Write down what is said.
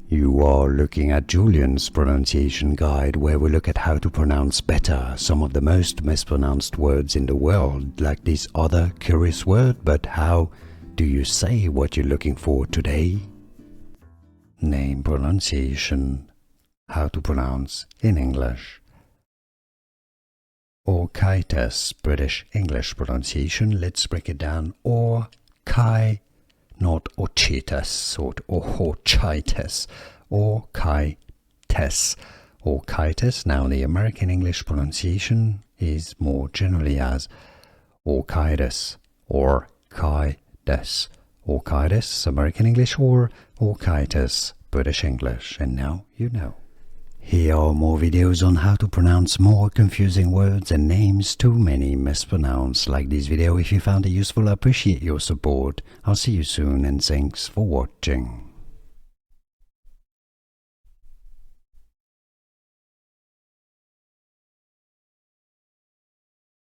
You are looking at Julian's pronunciation guide, where we look at how to pronounce better some of the most mispronounced words in the world, like this other curious word. But how do you say what you're looking for today? Name pronunciation. How to pronounce in English. Orchitis, British English pronunciation. Let's break it down. Orchi, not orchitis or orchitis. Orchitis. Orchitis. Now the American English pronunciation is more generally as orchitis or orchitis. Orchitis, American English, or orchitis, British English. And now you know. Here are more videos on how to pronounce more confusing words and names too many mispronounced. Like this video if you found it useful. I appreciate your support. I'll see you soon and thanks for watching.